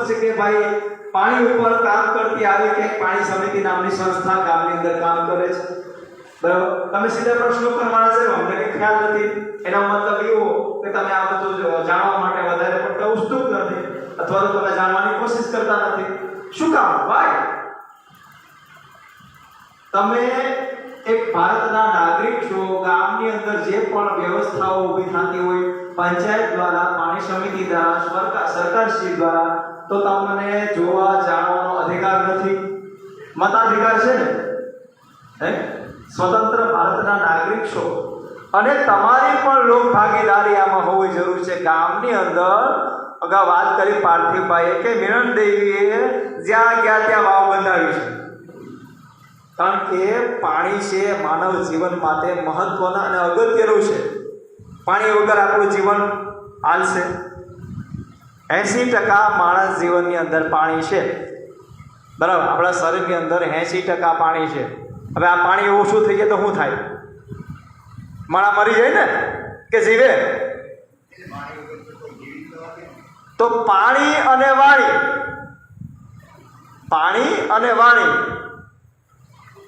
છે કે ભાઈ પાણી ઉપર કામ કરતી આવી કે પાણી સમિતિ નામની સંસ્થા ગામની અંદર કામ કરે છે, બરાબર? તમે સીધા પ્રશ્નો કરવાના છે, અમને કઈ ખ્યાલ નથી, એનો મતલબ એવો કે તમે આ બધું જાણવા માટે વધારે પડતા ઉત્સુક નથી અથવા તો તમે જાણવાની કોશિશ કરતા નથી. શું કામ? વાય? તમે એક ભારતના નાગરિક છો, ગામની અંદર જે પણ વ્યવસ્થાઓ ઊભી થતી હોય પંચાયત દ્વારા, પાણી સમિતિ દ્વારા, સરકારશ્રી દ્વારા, તો તમને જોવા જાણવાનો અધિકાર નથી? મતાધિકાર છે ને? હે? સ્વતંત્ર ભારતના નાગરિક છો અને તમારી પણ લોક ભાગીદારી આમાં હોવી જરૂર છે. ગામની અંદર અગાઉ વાત કરી પાર્થિવભાઈએ કે મિરણ દેવીએ જ્યાં ગયા ત્યાં વાવ બંધાવી છે, કારણ કે પાણી છે માનવ જીવન માટે મહત્વના અને અગત્યનું છે. પાણી વગર આપણું જીવન હાલશે? 80% માણસ જીવનની અંદર પાણી છે, બરાબર? આપણા શરીરની અંદર 80% પાણી છે. હવે આ પાણી ઓછું થઈ જાય તો શું થાય? માણા મરી જાય ને કે જીવે? તો પાણી અને વાણી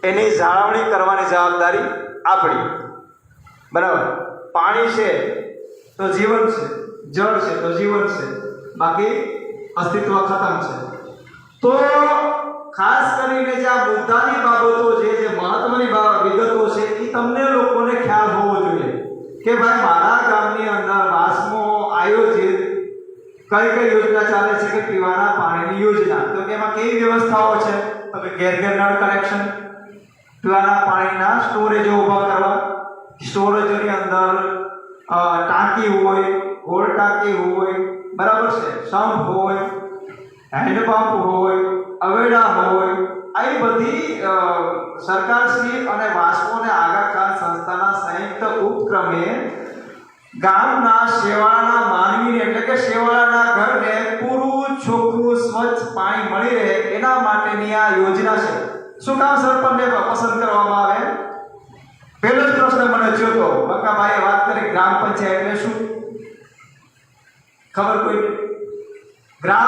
એની જાળવણી કરવાની જવાબદારી આપણી, બરાબર? પાણી છે તો જીવન છે, જળ છે તો જીવન છે, બાકી અસ્તિત્વ ખતમ છે. તો ખાસ કરીને જે આ મુદ્દાની બાબતો છે, જે મહત્વની વિગતો છે, એ તમને લોકોને ખ્યાલ હોવો જોઈએ કે ભાઈ મારા ગામની અંદર વાસ્મો આયોજિત કઈ યોજના ચાલે છે કે પીવાના પાણીની યોજના. તો એમાં કેવી વ્યવસ્થાઓ છે? તો કે ઘેર નળ કનેક્શન, પીવાના પાણીના સ્ટોરેજો ઊભા કરવા, સ્ટોરેજોની અંદર ટાંકી હોય, ગોળ ટાંકી હોય, બરાબર છે, સંપ હોય, હેન્ડપંપ હોય, અવેડા હોય, આવી બધી સરકારશ્રી અને વાસ્મો અને આગા ખાન સંસ્થાના સંયુક્ત ઉપક્રમે ગામના શેવાળાના માનવીને એટલે કે શેવાળાના ઘરને પૂરું ચોખ્ખું સ્વચ્છ પાણી મળી રહે એના માટેની આ યોજના છે. શું કામ સરપંચને પસંદ કરવામાં આવે? પહેલો જ પ્રશ્ન મને જોતો બકાભાઈએ વાત કરી ગ્રામ પંચાયત એટલે શું ખબર કોઈ? ગ્રામ